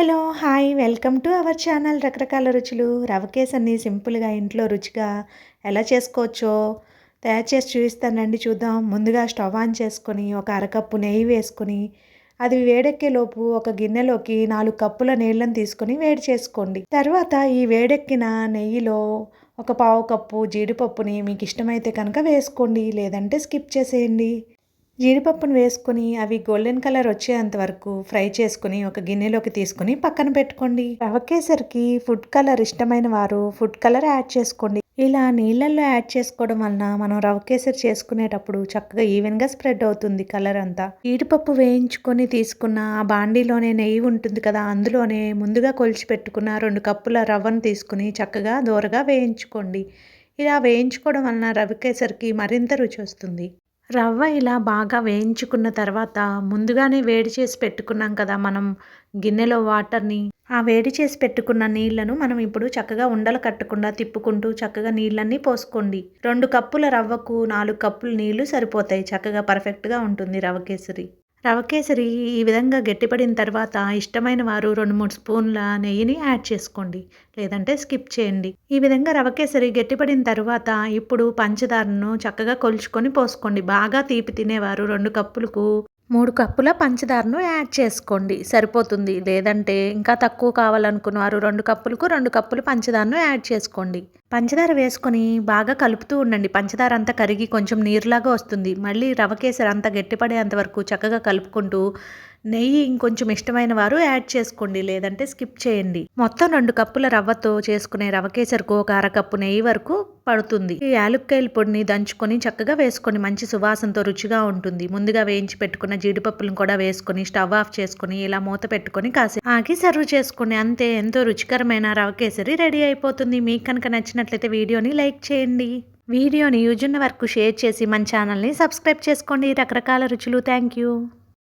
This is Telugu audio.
Hello! Hi! Welcome to our channel రకరకాల రుచులు. రవ కేసరిని సింపుల్‌గా ఇంట్లో రుచిగా ఎలా చేసుకోవచ్చో తయారు చేసి చూపిస్తానండి చూద్దాం. ముందుగా స్టవ్ ఆన్ చేసుకొని ఒక అరకప్పు నెయ్యి వేసుకొని అది వేడెక్కేలోపు ఒక గిన్నెలోకి 4 కప్పుల నీళ్ళని తీసుకొని వేడి చేసుకోండి. తర్వాత ఈ వేడెక్కిన నెయ్యిలో ఒక పావు కప్పు జీడిపప్పుని మీకు ఇష్టమైతే కనుక వేసుకోండి. లేదంటే స్కిప్ చేసేయండి. జీడిపప్పును వేసుకొని అవి గోల్డెన్ కలర్ వచ్చేంత వరకు ఫ్రై చేసుకొని ఒక గిన్నెలోకి తీసుకొని పక్కన పెట్టుకోండి. రవ కేసరికి ఫుడ్ కలర్ ఇష్టమైన వారు ఫుడ్ కలర్ యాడ్ చేసుకోండి. ఇలా నీళ్ళల్లో యాడ్ చేసుకోవడం వలన మనం రవ కేసరి చేసుకునేటప్పుడు చక్కగా ఈవెన్గా స్ప్రెడ్ అవుతుంది కలర్ అంతా. జీడిపప్పు వేయించుకొని తీసుకున్న ఆ బాండీలోనే నెయ్యి ఉంటుంది కదా, అందులోనే ముందుగా కొలిచి పెట్టుకున్న 2 కప్పుల రవ్వను తీసుకుని చక్కగా దోరగా వేయించుకోండి. ఇలా వేయించుకోవడం వలన రవ కేసరికి మరింత రుచి వస్తుంది. రవ్వ ఇలా బాగా వేయించుకున్న తర్వాత ముందుగానే వేడి చేసి పెట్టుకున్నాం కదా మనం గిన్నెలో వాటర్ని. ఆ వేడి చేసి పెట్టుకున్న నీళ్లను మనం ఇప్పుడు చక్కగా ఉండలు కట్టకుండా తిప్పుకుంటూ చక్కగా నీళ్ళన్నీ పోసుకోండి. 2 కప్పుల రవ్వకు 4 కప్పులు నీళ్లు సరిపోతాయి. చక్కగా పర్ఫెక్ట్‌గా ఉంటుంది రవ కేసరి. రవ కేసరి ఈ విధంగా గట్టిపడిన తర్వాత ఇష్టమైన వారు 2, 3 స్పూన్ల నెయ్యిని యాడ్ చేసుకోండి. లేదంటే స్కిప్ చేయండి. ఈ విధంగా రవ కేసరి గట్టిపడిన తర్వాత ఇప్పుడు పంచదారను చక్కగా కొలుచుకొని పోసుకోండి. బాగా తీపి తినేవారు 2 కప్పులకు 3 కప్పుల పంచదారను యాడ్ చేసుకోండి. సరిపోతుంది. లేదంటే ఇంకా తక్కువ కావాలనుకున్నవారు 2 కప్పులకు 2 కప్పులు పంచదారను యాడ్ చేసుకోండి. పంచదార వేసుకొని బాగా కలుపుతూ ఉండండి. పంచదార అంతా కరిగి కొంచెం నీరులాగా వస్తుంది. మళ్ళీ రవ కేసరి అంతా గట్టిపడేంత వరకు చక్కగా కలుపుకుంటూ నెయ్యి ఇంకొంచెం ఇష్టమైన వారు యాడ్ చేసుకోండి. లేదంటే స్కిప్ చేయండి. మొత్తం 2 కప్పుల రవ్వతో చేసుకునే రవ కేసరికి ఒక అరకప్పు నెయ్యి వరకు పడుతుంది. ఈ యాలుక్కాయల పొడిని దంచుకొని చక్కగా వేసుకొని మంచి సువాసనతో రుచిగా ఉంటుంది. ముందుగా వేయించి పెట్టుకున్న జీడిపప్పులను కూడా వేసుకొని స్టవ్ ఆఫ్ చేసుకొని ఇలా మూత పెట్టుకొని కాసేపు ఆగి సర్వ్ చేసుకోండి. అంతే, ఎంతో రుచికరమైన రవ కేసరి రెడీ అయిపోతుంది. మీకు కనుక నచ్చినట్లయితే వీడియోని లైక్ చేయండి. వీడియోని యూజ్ ఉన్న వరకు షేర్ చేసి మన ఛానల్ని సబ్స్క్రైబ్ చేసుకోండి. రకరకాల రుచులు. Thank you.